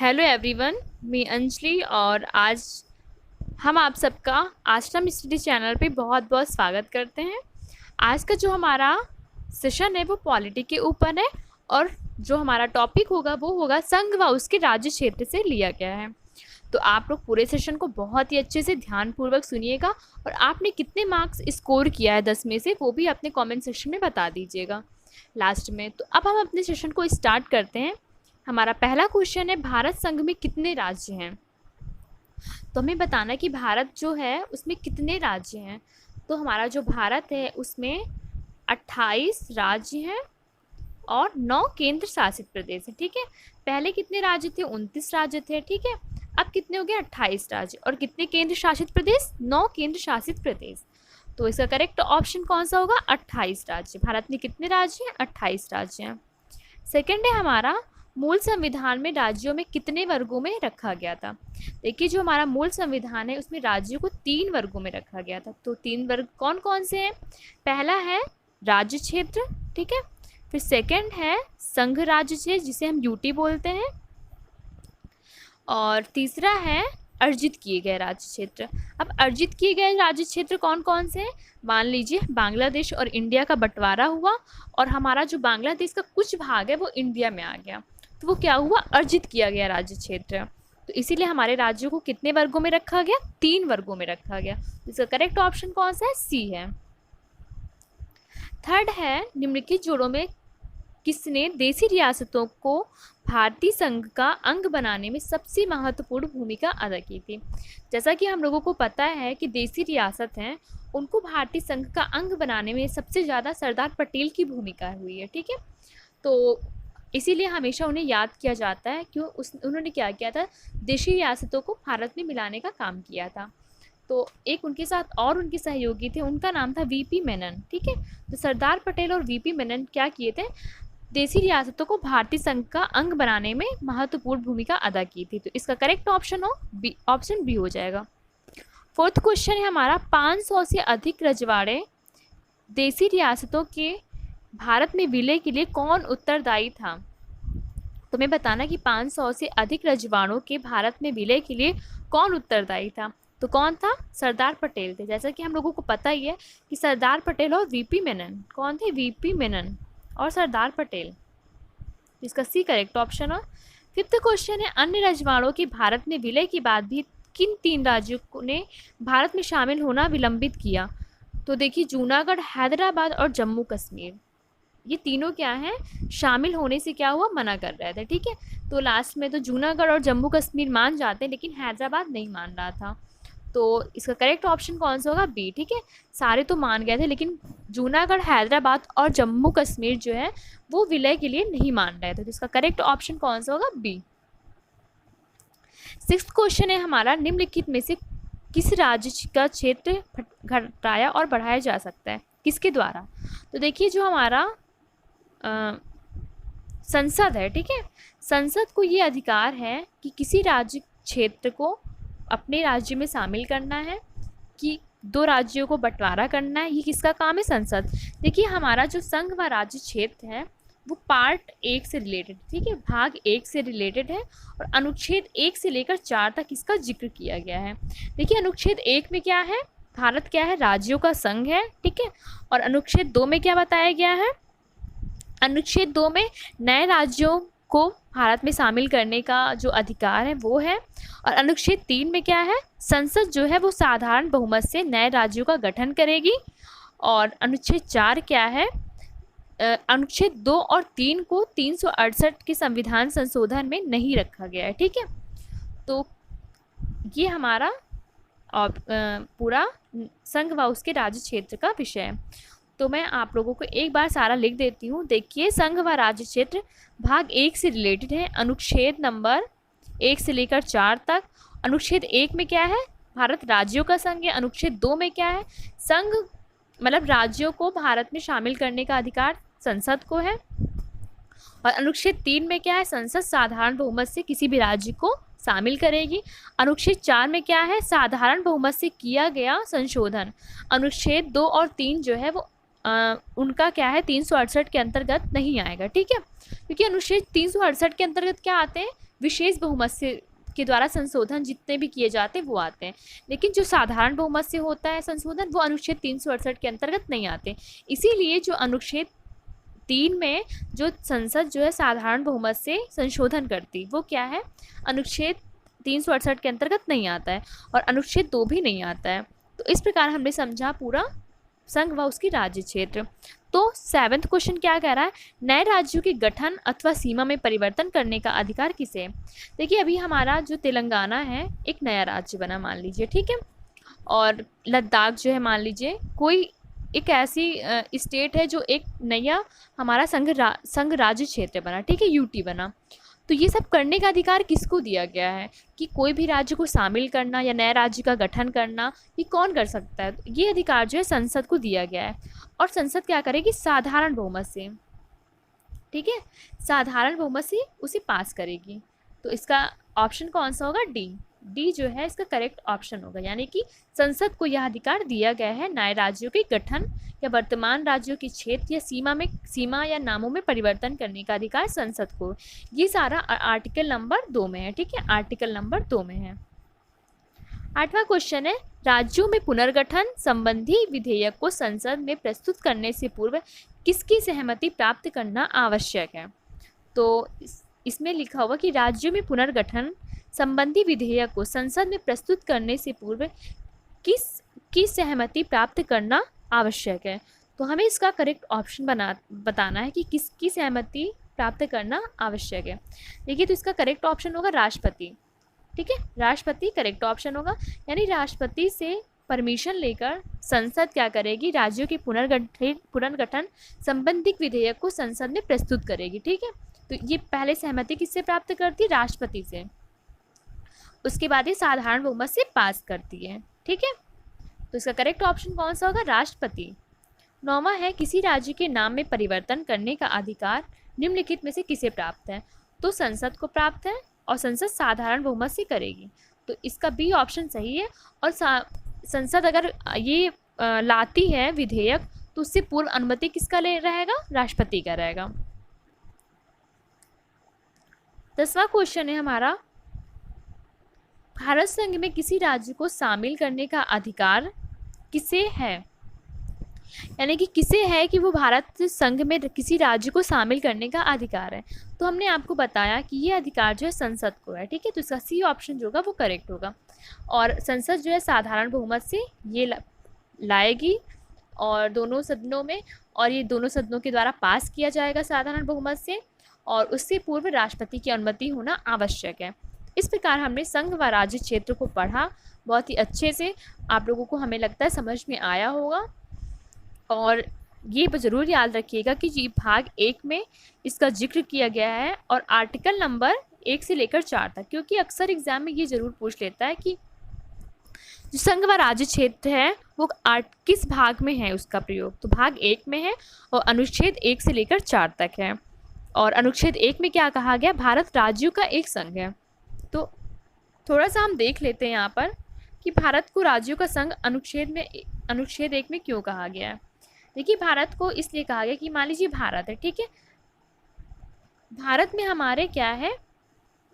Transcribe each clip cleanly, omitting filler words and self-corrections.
Hello everyone, मैं अंजलि और आज हम आप सबका आश्रम स्टडी चैनल पे बहुत बहुत स्वागत करते हैं। आज का जो हमारा सेशन है वो पॉलिटी के ऊपर है और जो हमारा टॉपिक होगा वो होगा संघ व उसके राज्य क्षेत्र से लिया गया है। तो आप लोग पूरे सेशन को बहुत ही अच्छे से ध्यानपूर्वक सुनिएगा और आपने कितने मार्क्स स्कोर किया है 10 में से वो भी अपने कमेंट सेक्शन में बता दीजिएगा लास्ट में। तो अब हम अपने सेशन को स्टार्ट करते हैं। हमारा पहला क्वेश्चन है, भारत संघ में कितने राज्य हैं? तो हमें बताना कि भारत जो है उसमें कितने राज्य हैं। तो हमारा जो भारत है उसमें 28 राज्य हैं और 9 केंद्र शासित प्रदेश हैं। ठीक है, पहले कितने राज्य थे? 29 राज्य थे। ठीक है, अब कितने हो गए? 28 राज्य। और कितने केंद्र शासित प्रदेश? 9 केंद्र शासित प्रदेश। तो इसका करेक्ट ऑप्शन कौन सा होगा? 28 राज्य। भारत में कितने राज्य हैं? 28 राज्य हैं। सेकेंड है हमारा, मूल संविधान में राज्यों में कितने वर्गों में रखा गया था? देखिए, जो हमारा मूल संविधान है उसमें राज्यों को 3 वर्गों में रखा गया था। तो 3 वर्ग कौन कौन से हैं? पहला है राज्य क्षेत्र, ठीक है, फिर सेकंड है संघ राज्य क्षेत्र जिसे हम यूटी बोलते हैं, और तीसरा है अर्जित किए गए राज्य क्षेत्र। अब अर्जित किए गए राज्य क्षेत्र कौन कौन से हैं? मान लीजिए बांग्लादेश और इंडिया का बंटवारा हुआ और हमारा जो बांग्लादेश का कुछ भाग है वो इंडिया में आ गया, तो वो क्या हुआ? अर्जित किया गया राज्य क्षेत्र। तो इसीलिए हमारे राज्यों को कितने वर्गों में रखा गया? 3 वर्गों में रखा गया। इसका करेक्ट ऑप्शन कौन सा है? सी है। थर्ड है, निम्नलिखित जोड़ों में किसने देशी रियासतों को भारतीय संघ का अंग बनाने में सबसे महत्वपूर्ण भूमिका अदा की थी? जैसा कि हम लोगों को पता है कि देशी रियासत हैं उनको भारतीय संघ का अंग बनाने में सबसे ज़्यादा सरदार पटेल की भूमिका हुई है। ठीक है, तो इसीलिए हमेशा उन्हें याद किया जाता है क्यों उन्होंने क्या किया था? देशी रियासतों को भारत में मिलाने का काम किया था। तो एक उनके साथ और उनके सहयोगी थे, उनका नाम था वीपी मेनन। ठीक है, तो सरदार पटेल और वीपी मेनन क्या किए थे? देशी रियासतों को भारतीय संघ का अंग बनाने में महत्वपूर्ण भूमिका अदा की थी। तो इसका correct option B, option B हो जाएगा। फोर्थ क्वेश्चन है हमारा, 500 से अधिक रजवाड़े देशी रियासतों के भारत में विलय के लिए कौन उत्तरदायी था? तुम्हें बताना कि 500 से अधिक रजवाड़ों के भारत में विलय के लिए कौन उत्तरदायी था। तो कौन था? सरदार पटेल थे। जैसा कि हम लोगों को पता ही है कि सरदार पटेल और वीपी मेनन, कौन थे? वीपी मेनन और सरदार पटेल। इसका सी करेक्ट ऑप्शन है। फिफ्थ क्वेश्चन है, अन्य रजवाड़ों के भारत में विलय के बाद भी किन 3 राज्यों ने भारत में शामिल होना विलंबित किया? तो देखिए, जूनागढ़, हैदराबाद और जम्मू कश्मीर, ये तीनों क्या हैं? शामिल होने से क्या हुआ? मना कर रहे थे। ठीक है, तो लास्ट में तो जूनागढ़ और जम्मू कश्मीर मान जाते हैं लेकिन हैदराबाद नहीं मान रहा था। तो इसका करेक्ट ऑप्शन कौन सा होगा? बी। ठीक है, सारे तो मान गए थे लेकिन जूनागढ़, हैदराबाद और जम्मू कश्मीर जो है वो विलय के लिए नहीं मान रहे थे। तो इसका करेक्ट ऑप्शन कौन सा होगा? बी। सिक्स्थ क्वेश्चन है हमारा, निम्नलिखित में से किस राज्य का क्षेत्र घटाया और बढ़ाया जा सकता है? किसके द्वारा? तो देखिए, जो हमारा संसद है, ठीक है, संसद को ये अधिकार है कि किसी राज्य क्षेत्र को अपने राज्य में शामिल करना है कि 2 राज्यों को बंटवारा करना है। ये किसका काम है? संसद। देखिए, हमारा जो संघ व राज्य क्षेत्र है वो पार्ट 1 से रिलेटेड, ठीक है, भाग 1 से रिलेटेड है और अनुच्छेद 1 से लेकर 4 तक इसका जिक्र किया गया है। देखिए, अनुच्छेद 1 में क्या है? भारत क्या है? राज्यों का संघ है। ठीक है, और अनुच्छेद 2 में क्या बताया गया है? अनुच्छेद 2 में नए राज्यों को भारत में शामिल करने का जो अधिकार है वो है। और अनुच्छेद 3 में क्या है? संसद जो है वो साधारण बहुमत से नए राज्यों का गठन करेगी। और अनुच्छेद 4 क्या है? अनुच्छेद 2 और 3 को 368 के संविधान संशोधन में नहीं रखा गया है। ठीक है, तो ये हमारा पूरा संघ व उसके राज्य क्षेत्र का विषय है। तो मैं आप लोगों को एक बार सारा लिख देती हूँ। देखिए, संघ व राज्य क्षेत्र भाग 1 से रिलेटेड है, अनुच्छेद नंबर 1 से लेकर 4 तक। अनुच्छेद 1 में क्या है? भारत राज्यों का संघ है। अनुच्छेद 2 में क्या है? संघ मतलब राज्यों को भारत में शामिल करने का अधिकार संसद को है। और अनुच्छेद 3 में क्या है? संसद साधारण बहुमत से किसी भी राज्य को शामिल करेगी। अनुच्छेद 4 में क्या है? साधारण बहुमत से किया गया संशोधन। अनुच्छेद 2 और 3 जो है वो उनका क्या है? 368 के अंतर्गत नहीं आएगा। ठीक है, क्योंकि अनुच्छेद 368 के अंतर्गत क्या आते हैं? विशेष बहुमत से के द्वारा संशोधन जितने भी किए जाते हैं वो आते हैं, लेकिन जो साधारण बहुमत से होता है संशोधन वो अनुच्छेद 368 के अंतर्गत नहीं आते। इसीलिए जो अनुच्छेद 3 में जो संसद जो है साधारण बहुमत से संशोधन करती वो क्या है, अनुच्छेद 368 के अंतर्गत नहीं आता है और अनुच्छेद 2 भी नहीं आता है। तो इस प्रकार हमने समझा पूरा संघ व उसकी राज्य क्षेत्र। तो 7वां क्वेश्चन क्या कह रहा है, नए राज्यों के गठन अथवा सीमा में परिवर्तन करने का अधिकार किसे है। देखिए अभी हमारा जो तेलंगाना है एक नया राज्य बना मान लीजिए, ठीक है, और लद्दाख जो है मान लीजिए कोई एक ऐसी स्टेट है जो एक नया हमारा संघ राज्य क्षेत्र बना, ठीक है, यूटी बना। तो ये सब करने का अधिकार किसको दिया गया है कि कोई भी राज्य को शामिल करना या नए राज्य का गठन करना, ये कौन कर सकता है। तो ये अधिकार जो है संसद को दिया गया है और संसद क्या करेगी, साधारण बहुमत से, ठीक है, साधारण बहुमत से उसे पास करेगी। तो इसका ऑप्शन कौन सा होगा, डी जो है इसका करेक्ट ऑप्शन होगा। यानी कि संसद को यह अधिकार दिया गया है नए राज्यों के गठन या वर्तमान राज्यों के क्षेत्र या सीमा या नामों में परिवर्तन करने का अधिकार संसद को। ये सारा आर्टिकल नंबर 2 में है, ठीक है, आर्टिकल नंबर 2 में है। 8वां क्वेश्चन है, राज्यों में पुनर्गठन संबंधी विधेयक को संसद में प्रस्तुत करने से पूर्व किसकी सहमति प्राप्त करना आवश्यक है। तो इसमें लिखा हुआ कि राज्यों में पुनर्गठन संबंधी विधेयक को संसद में प्रस्तुत करने से पूर्व किसकी सहमति प्राप्त करना आवश्यक है। तो हमें इसका करेक्ट ऑप्शन बताना है कि किसकी सहमति प्राप्त करना आवश्यक है। देखिए तो इसका करेक्ट ऑप्शन होगा राष्ट्रपति, ठीक है, राष्ट्रपति करेक्ट ऑप्शन होगा। यानी राष्ट्रपति से परमिशन लेकर संसद क्या करेगी, राज्यों के पुनर्गठन संबंधी विधेयक को संसद में प्रस्तुत करेगी, ठीक है। तो ये पहले सहमति किससे प्राप्त करती है, राष्ट्रपति से, उसके बाद ये साधारण बहुमत से पास करती है, ठीक है। तो इसका करेक्ट ऑप्शन कौन सा होगा, राष्ट्रपति। 9वां है, किसी राज्य के नाम में परिवर्तन करने का अधिकार निम्नलिखित में से किसे प्राप्त है। तो संसद को प्राप्त है और संसद साधारण बहुमत से करेगी। तो इसका बी ऑप्शन सही है। और संसद अगर ये लाती है विधेयक तो उससे पूर्व अनुमति किसका ले रहेगा, राष्ट्रपति का रहेगा। 10वां क्वेश्चन है हमारा, भारत संघ में किसी राज्य को शामिल करने का अधिकार किसे है। यानी कि किसे है कि वो भारत संघ में किसी राज्य को शामिल करने का अधिकार है। तो हमने आपको बताया कि ये अधिकार जो है संसद को है, ठीक है। तो इसका सी ऑप्शन जो होगा वो करेक्ट होगा। और संसद जो है साधारण बहुमत से ये लाएगी और दोनों सदनों में, और ये दोनों सदनों के द्वारा पास किया जाएगा साधारण बहुमत से, और उससे पूर्व राष्ट्रपति की अनुमति होना आवश्यक है। इस प्रकार हमने संघ व राज्य क्षेत्र को पढ़ा बहुत ही अच्छे से। आप लोगों को हमें लगता है समझ में आया होगा। और ये ज़रूर याद रखिएगा कि जी भाग 1 में इसका जिक्र किया गया है और आर्टिकल नंबर 1 से लेकर 4 तक, क्योंकि अक्सर एग्जाम में ये ज़रूर पूछ लेता है कि जो संघ व राज्य क्षेत्र है वो किस भाग में है उसका प्रयोग। तो भाग 1 में है और अनुच्छेद 1 से लेकर 4 तक है। और अनुच्छेद 1 में क्या कहा गया, भारत राज्यों का एक संघ है। तो थोड़ा सा हम देख लेते हैं यहाँ पर कि भारत को राज्यों का संघ अनुच्छेद 1 में क्यों कहा गया है। देखिए भारत को इसलिए कहा गया कि मान लीजिए भारत है, ठीक है, भारत में हमारे क्या है,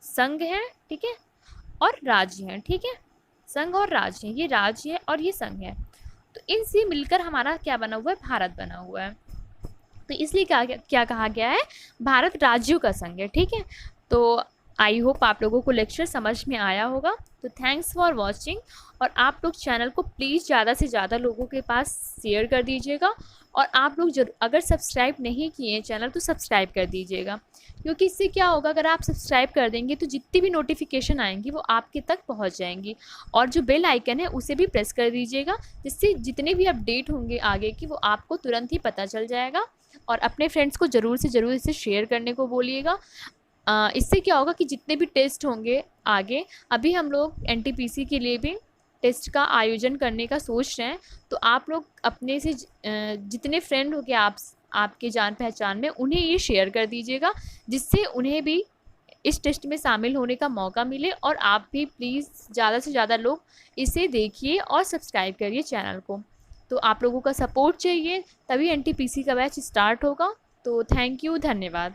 संघ है, ठीक है, और राज्य है, ठीक है, संघ और राज्य है, ये राज्य है और ये संघ है। तो इनसे मिलकर हमारा क्या बना हुआ है, भारत बना हुआ है। तो इसलिए क्या कहा गया है, भारत राज्यों का संघ है, ठीक है। तो आई होप आप लोगों को लेक्चर समझ में आया होगा। तो थैंक्स फॉर वॉचिंग। और आप लोग चैनल को प्लीज़ ज़्यादा से ज़्यादा लोगों के पास शेयर कर दीजिएगा। और आप लोग अगर सब्सक्राइब नहीं किए चैनल तो सब्सक्राइब कर दीजिएगा, क्योंकि इससे क्या होगा, अगर आप सब्सक्राइब कर देंगे तो जितनी भी नोटिफिकेशन आएंगी वो आपके तक पहुंच जाएंगी। और जो बेल आइकन है उसे भी प्रेस कर दीजिएगा, जिससे जितने भी अपडेट होंगे आगे की वो आपको तुरंत ही पता चल जाएगा। और अपने फ्रेंड्स को ज़रूर से ज़रूर इसे शेयर करने को बोलिएगा। इससे क्या होगा कि जितने भी टेस्ट होंगे आगे, अभी हम लोग एनटीपीसी के लिए भी टेस्ट का आयोजन करने का सोच रहे हैं। तो आप लोग अपने से जितने फ्रेंड होंगे आपके जान पहचान में उन्हें ये शेयर कर दीजिएगा, जिससे उन्हें भी इस टेस्ट में शामिल होने का मौका मिले। और आप भी प्लीज़ ज़्यादा से ज़्यादा लोग इसे देखिए और सब्सक्राइब करिए चैनल को। तो आप लोगों का सपोर्ट चाहिए, तभी एनटीपीसी का बैच स्टार्ट होगा। तो थैंक यू, धन्यवाद।